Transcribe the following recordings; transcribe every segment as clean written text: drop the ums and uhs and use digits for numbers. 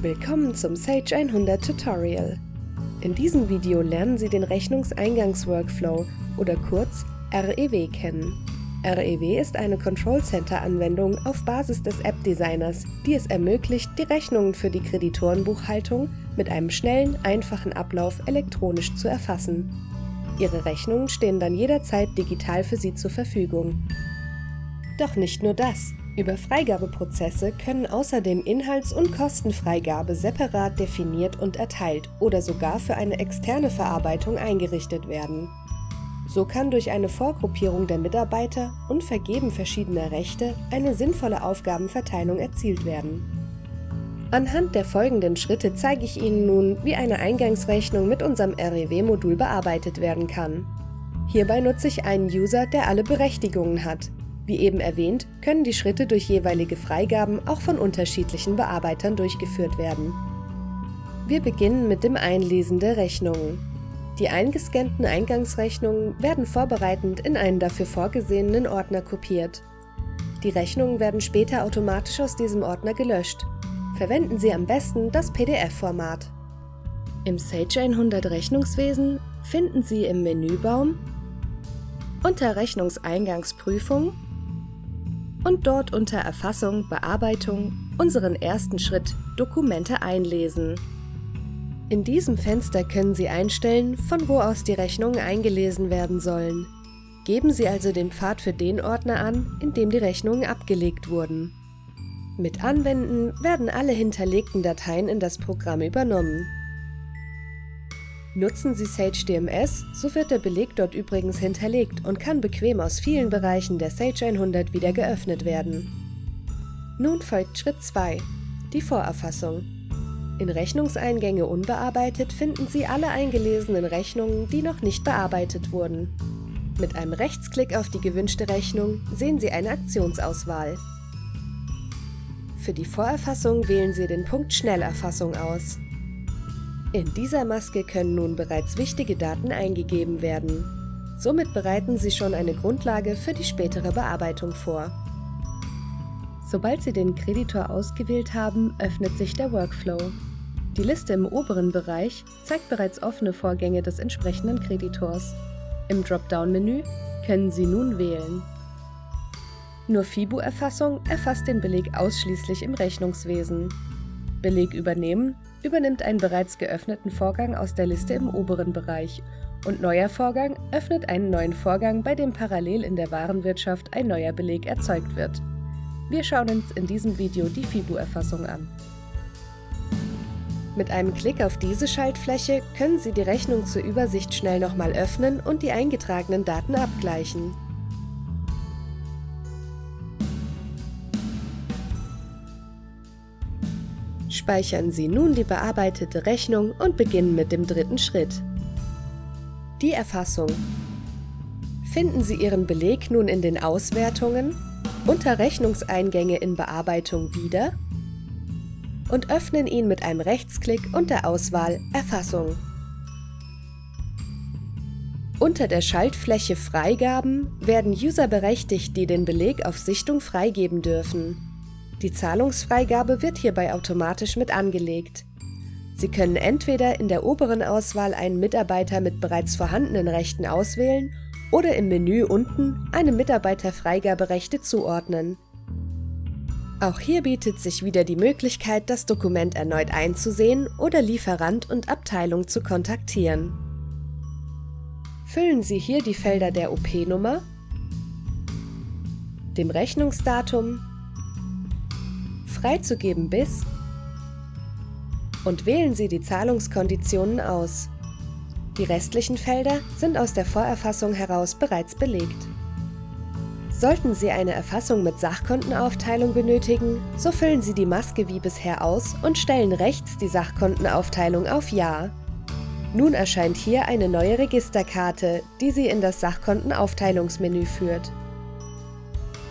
Willkommen zum Sage 100 Tutorial. In diesem Video lernen Sie den Rechnungseingangs-Workflow oder kurz REW kennen. REW ist eine Control Center Anwendung auf Basis des App-Designers, die es ermöglicht, die Rechnungen für die Kreditorenbuchhaltung mit einem schnellen, einfachen Ablauf elektronisch zu erfassen. Ihre Rechnungen stehen dann jederzeit digital für Sie zur Verfügung. Doch nicht nur das. Über Freigabeprozesse können außerdem Inhalts- und Kostenfreigabe separat definiert und erteilt oder sogar für eine externe Verarbeitung eingerichtet werden. So kann durch eine Vorgruppierung der Mitarbeiter und Vergeben verschiedener Rechte eine sinnvolle Aufgabenverteilung erzielt werden. Anhand der folgenden Schritte zeige ich Ihnen nun, wie eine Eingangsrechnung mit unserem REW-Modul bearbeitet werden kann. Hierbei nutze ich einen User, der alle Berechtigungen hat. Wie eben erwähnt, können die Schritte durch jeweilige Freigaben auch von unterschiedlichen Bearbeitern durchgeführt werden. Wir beginnen mit dem Einlesen der Rechnungen. Die eingescannten Eingangsrechnungen werden vorbereitend in einen dafür vorgesehenen Ordner kopiert. Die Rechnungen werden später automatisch aus diesem Ordner gelöscht. Verwenden Sie am besten das PDF-Format. Im Sage 100 Rechnungswesen finden Sie im Menübaum unter Rechnungseingangsprüfung und dort unter Erfassung, Bearbeitung unseren ersten Schritt Dokumente einlesen. In diesem Fenster können Sie einstellen, von wo aus die Rechnungen eingelesen werden sollen. Geben Sie also den Pfad für den Ordner an, in dem die Rechnungen abgelegt wurden. Mit Anwenden werden alle hinterlegten Dateien in das Programm übernommen. Nutzen Sie Sage DMS, so wird der Beleg dort übrigens hinterlegt und kann bequem aus vielen Bereichen der Sage 100 wieder geöffnet werden. Nun folgt Schritt 2, die Vorerfassung. In Rechnungseingänge unbearbeitet finden Sie alle eingelesenen Rechnungen, die noch nicht bearbeitet wurden. Mit einem Rechtsklick auf die gewünschte Rechnung sehen Sie eine Aktionsauswahl. Für die Vorerfassung wählen Sie den Punkt Schnellerfassung aus. In dieser Maske können nun bereits wichtige Daten eingegeben werden. Somit bereiten Sie schon eine Grundlage für die spätere Bearbeitung vor. Sobald Sie den Kreditor ausgewählt haben, öffnet sich der Workflow. Die Liste im oberen Bereich zeigt bereits offene Vorgänge des entsprechenden Kreditors. Im Dropdown-Menü können Sie nun wählen. Nur FIBU-Erfassung erfasst den Beleg ausschließlich im Rechnungswesen. Beleg übernehmen übernimmt einen bereits geöffneten Vorgang aus der Liste im oberen Bereich und neuer Vorgang öffnet einen neuen Vorgang, bei dem parallel in der Warenwirtschaft ein neuer Beleg erzeugt wird. Wir schauen uns in diesem Video die FIBU-Erfassung an. Mit einem Klick auf diese Schaltfläche können Sie die Rechnung zur Übersicht schnell nochmal öffnen und die eingetragenen Daten abgleichen. Speichern Sie nun die bearbeitete Rechnung und beginnen mit dem dritten Schritt. Die Erfassung. Finden Sie Ihren Beleg nun in den Auswertungen, unter Rechnungseingänge in Bearbeitung wieder und öffnen ihn mit einem Rechtsklick und der Auswahl Erfassung. Unter der Schaltfläche Freigaben werden User berechtigt, die den Beleg auf Sichtung freigeben dürfen. Die Zahlungsfreigabe wird hierbei automatisch mit angelegt. Sie können entweder in der oberen Auswahl einen Mitarbeiter mit bereits vorhandenen Rechten auswählen oder im Menü unten einem Mitarbeiter Freigaberechte zuordnen. Auch hier bietet sich wieder die Möglichkeit, das Dokument erneut einzusehen oder Lieferant und Abteilung zu kontaktieren. Füllen Sie hier die Felder der OP-Nummer, dem Rechnungsdatum, freizugeben bis und wählen Sie die Zahlungskonditionen aus. Die restlichen Felder sind aus der Vorerfassung heraus bereits belegt. Sollten Sie eine Erfassung mit Sachkontenaufteilung benötigen, so füllen Sie die Maske wie bisher aus und stellen rechts die Sachkontenaufteilung auf Ja. Nun erscheint hier eine neue Registerkarte, die Sie in das Sachkontenaufteilungsmenü führt.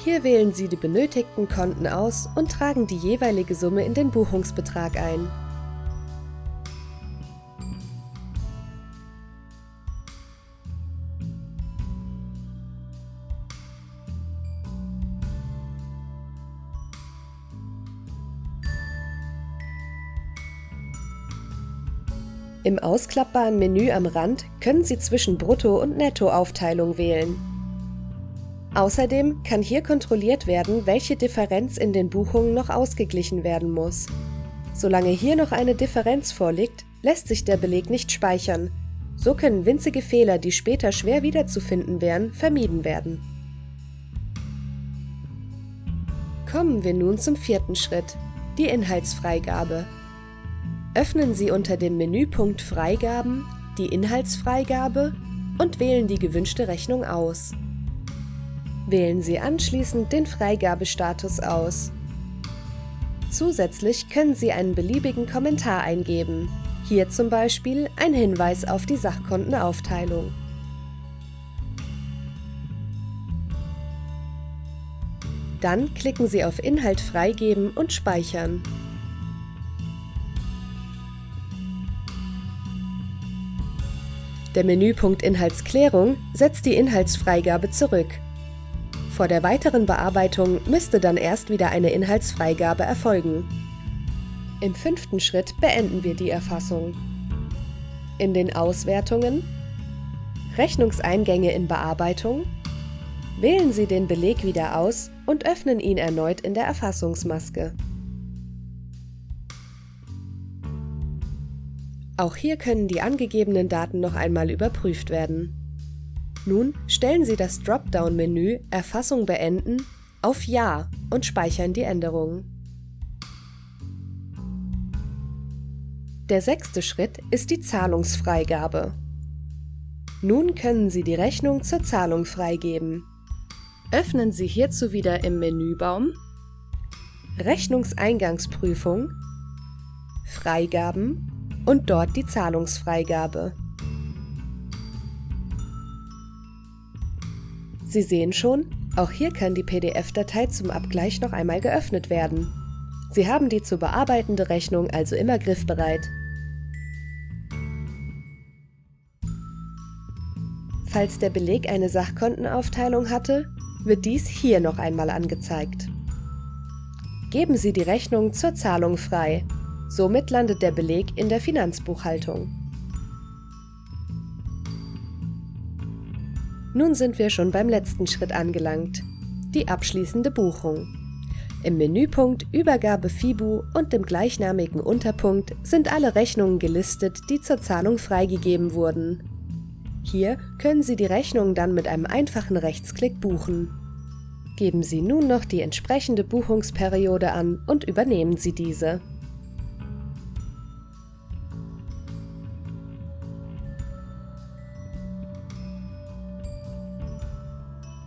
Hier wählen Sie die benötigten Konten aus und tragen die jeweilige Summe in den Buchungsbetrag ein. Im ausklappbaren Menü am Rand können Sie zwischen Brutto- und Nettoaufteilung wählen. Außerdem kann hier kontrolliert werden, welche Differenz in den Buchungen noch ausgeglichen werden muss. Solange hier noch eine Differenz vorliegt, lässt sich der Beleg nicht speichern. So können winzige Fehler, die später schwer wiederzufinden wären, vermieden werden. Kommen wir nun zum vierten Schritt, die Inhaltsfreigabe. Öffnen Sie unter dem Menüpunkt Freigaben die Inhaltsfreigabe und wählen die gewünschte Rechnung aus. Wählen Sie anschließend den Freigabestatus aus. Zusätzlich können Sie einen beliebigen Kommentar eingeben, hier zum Beispiel ein Hinweis auf die Sachkontenaufteilung. Dann klicken Sie auf Inhalt freigeben und speichern. Der Menüpunkt Inhaltsklärung setzt die Inhaltsfreigabe zurück. Vor der weiteren Bearbeitung müsste dann erst wieder eine Inhaltsfreigabe erfolgen. Im fünften Schritt beenden wir die Erfassung. In den Auswertungen, Rechnungseingänge in Bearbeitung, wählen Sie den Beleg wieder aus und öffnen ihn erneut in der Erfassungsmaske. Auch hier können die angegebenen Daten noch einmal überprüft werden. Nun stellen Sie das Dropdown-Menü Erfassung beenden auf Ja und speichern die Änderungen. Der sechste Schritt ist die Zahlungsfreigabe. Nun können Sie die Rechnung zur Zahlung freigeben. Öffnen Sie hierzu wieder im Menübaum Rechnungseingangsprüfung, Freigaben und dort die Zahlungsfreigabe. Sie sehen schon, auch hier kann die PDF-Datei zum Abgleich noch einmal geöffnet werden. Sie haben die zu bearbeitende Rechnung also immer griffbereit. Falls der Beleg eine Sachkontenaufteilung hatte, wird dies hier noch einmal angezeigt. Geben Sie die Rechnung zur Zahlung frei. Somit landet der Beleg in der Finanzbuchhaltung. Nun sind wir schon beim letzten Schritt angelangt, die abschließende Buchung. Im Menüpunkt Übergabe FIBU und dem gleichnamigen Unterpunkt sind alle Rechnungen gelistet, die zur Zahlung freigegeben wurden. Hier können Sie die Rechnungen dann mit einem einfachen Rechtsklick buchen. Geben Sie nun noch die entsprechende Buchungsperiode an und übernehmen Sie diese.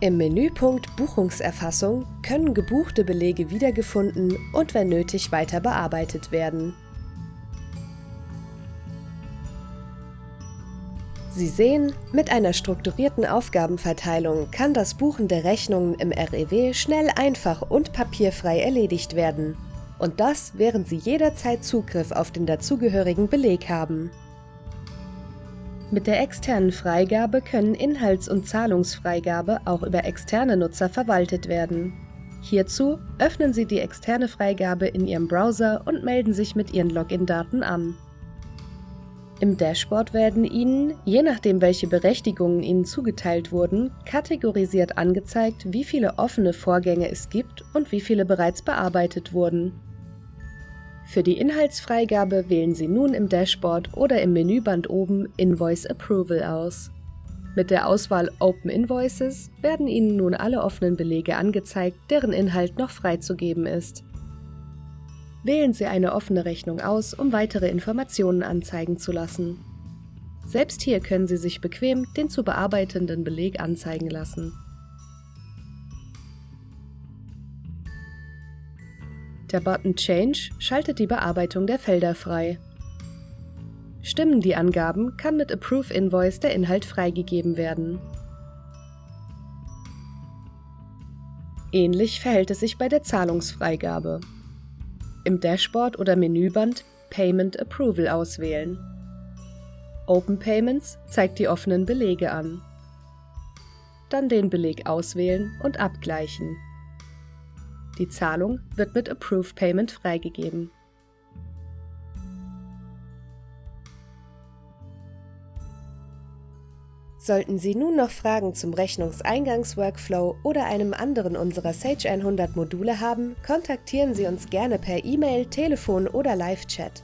Im Menüpunkt Buchungserfassung können gebuchte Belege wiedergefunden und wenn nötig weiter bearbeitet werden. Sie sehen, mit einer strukturierten Aufgabenverteilung kann das Buchen der Rechnungen im REW schnell, einfach und papierfrei erledigt werden. Und das, während Sie jederzeit Zugriff auf den dazugehörigen Beleg haben. Mit der externen Freigabe können Inhalts- und Zahlungsfreigabe auch über externe Nutzer verwaltet werden. Hierzu öffnen Sie die externe Freigabe in Ihrem Browser und melden sich mit Ihren Login-Daten an. Im Dashboard werden Ihnen, je nachdem welche Berechtigungen Ihnen zugeteilt wurden, kategorisiert angezeigt, wie viele offene Vorgänge es gibt und wie viele bereits bearbeitet wurden. Für die Inhaltsfreigabe wählen Sie nun im Dashboard oder im Menüband oben Invoice Approval aus. Mit der Auswahl Open Invoices werden Ihnen nun alle offenen Belege angezeigt, deren Inhalt noch freizugeben ist. Wählen Sie eine offene Rechnung aus, um weitere Informationen anzeigen zu lassen. Selbst hier können Sie sich bequem den zu bearbeitenden Beleg anzeigen lassen. Der Button Change schaltet die Bearbeitung der Felder frei. Stimmen die Angaben, kann mit Approve Invoice der Inhalt freigegeben werden. Ähnlich verhält es sich bei der Zahlungsfreigabe. Im Dashboard oder Menüband Payment Approval auswählen. Open Payments zeigt die offenen Belege an. Dann den Beleg auswählen und abgleichen. Die Zahlung wird mit Approve Payment freigegeben. Sollten Sie nun noch Fragen zum Rechnungseingangs-Workflow oder einem anderen unserer Sage 100 Module haben, kontaktieren Sie uns gerne per E-Mail, Telefon oder Live-Chat.